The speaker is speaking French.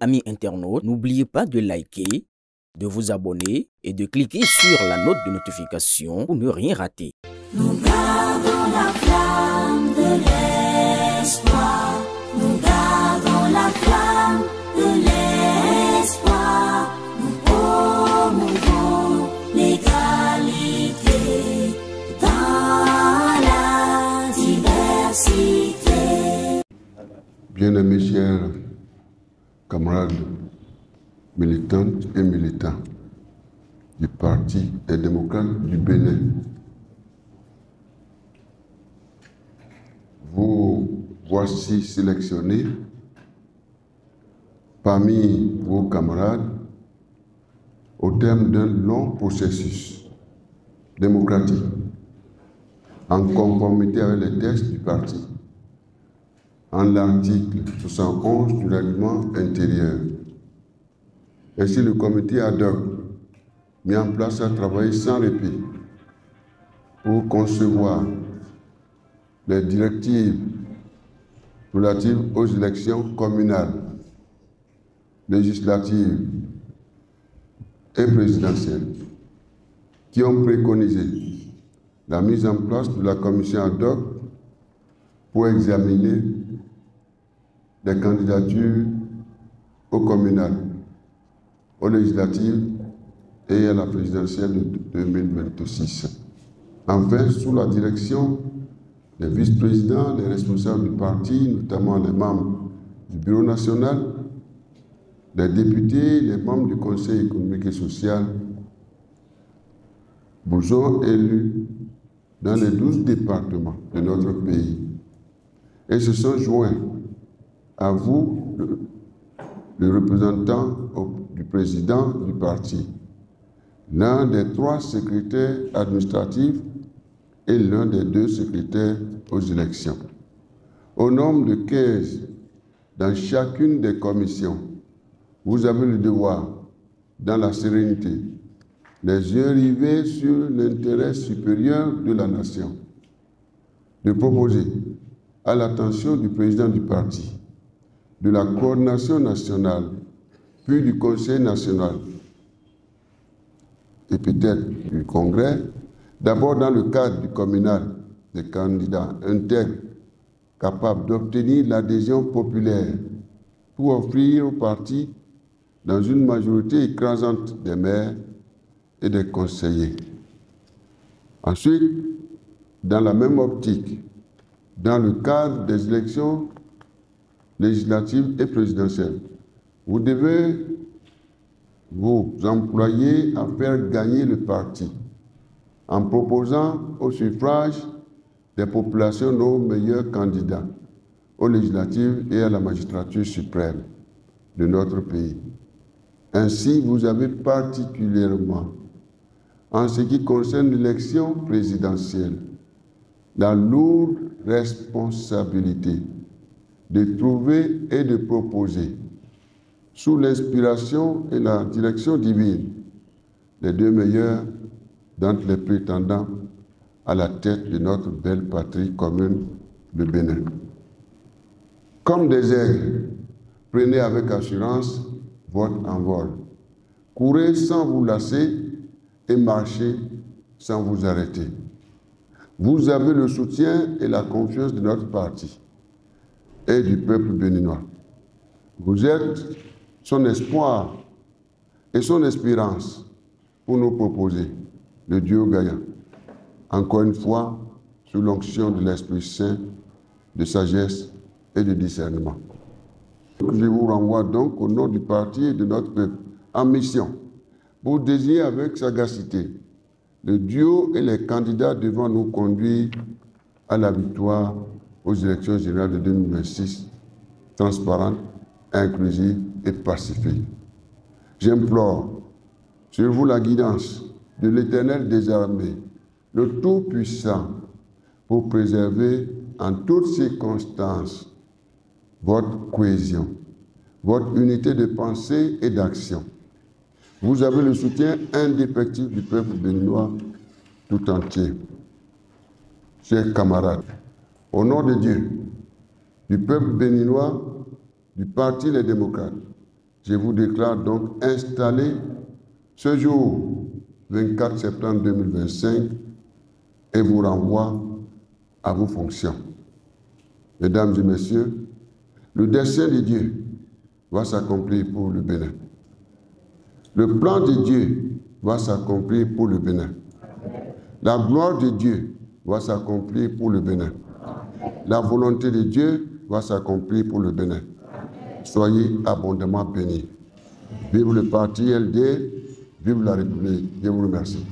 Amis internautes, n'oubliez pas de liker, de vous abonner et de cliquer sur la note de notification pour ne rien rater. Nous gardons la flamme de l'espoir. Nous gardons la flamme de l'espoir. Nous promouvons l'égalité dans la diversité. Bien-aimés chers camarades militantes et militants du Parti des démocrates du Bénin, vous voici sélectionnés parmi vos camarades au terme d'un long processus démocratique en conformité avec les textes du parti, en l'article 71 du règlement intérieur. Ainsi, le comité ad hoc mis en place a travaillé sans répit pour concevoir les directives relatives aux élections communales, législatives et présidentielles, qui ont préconisé la mise en place de la commission ad hoc pour examiner les candidatures aux communales, aux législatives et à la présidentielle de 2026. Enfin, sous la direction des vice-présidents, des responsables du parti, notamment les membres du bureau national, les députés, les membres du Conseil économique et social, vous ont élus dans les 12 départements de notre pays et se sont joints à vous, le représentant du président du parti, l'un des 3 secrétaires administratifs et l'un des 2 secrétaires aux élections. Au nombre de 15 dans chacune des commissions, vous avez le devoir, dans la sérénité, les yeux rivés sur l'intérêt supérieur de la nation, de proposer à l'attention du président du parti, de la coordination nationale, puis du Conseil national, et peut-être du Congrès, d'abord dans le cadre du communal, des candidats intègres, capables d'obtenir l'adhésion populaire pour offrir au parti, dans une majorité écrasante des maires et des conseillers. Ensuite, dans la même optique, dans le cadre des élections législatives et présidentielles, vous devez vous employer à faire gagner le parti en proposant au suffrage des populations nos meilleurs candidats aux législatives et à la magistrature suprême de notre pays. Ainsi, vous avez particulièrement, en ce qui concerne l'élection présidentielle, la lourde responsabilité de trouver et de proposer, sous l'inspiration et la direction divine, les 2 meilleurs d'entre les prétendants à la tête de notre belle patrie commune, le Bénin. Comme des aigles, prenez avec assurance votre envol. Courez sans vous lasser et marchez sans vous arrêter. Vous avez le soutien et la confiance de notre parti et du peuple béninois. Vous êtes son espoir et son espérance pour nous proposer le Dieu gagnant. Encore une fois, sous l'onction de l'Esprit Saint, de sagesse et de discernement. Je vous renvoie donc au nom du parti et de notre peuple en mission pour désigner avec sagacité le duo et les candidats devant nous conduire à la victoire aux élections générales de 2026, transparentes, inclusives et pacifiques. J'implore sur vous la guidance de l'Éternel des armées, le Tout-Puissant, pour préserver en toutes circonstances votre cohésion, votre unité de pensée et d'action. Vous avez le soutien indéfectible du peuple béninois tout entier. Chers camarades, au nom de Dieu, du peuple béninois, du Parti Les Démocrates, Je vous déclare donc installé ce jour, 24 septembre 2025, et vous renvoie à vos fonctions. Mesdames et messieurs, le dessein de Dieu va s'accomplir pour le Bénin. Le plan de Dieu va s'accomplir pour le Bénin. La gloire de Dieu va s'accomplir pour le Bénin. La volonté de Dieu va s'accomplir pour le Bénin. Soyez abondamment bénis. Vive le parti LD, vive la République. Je vous remercie.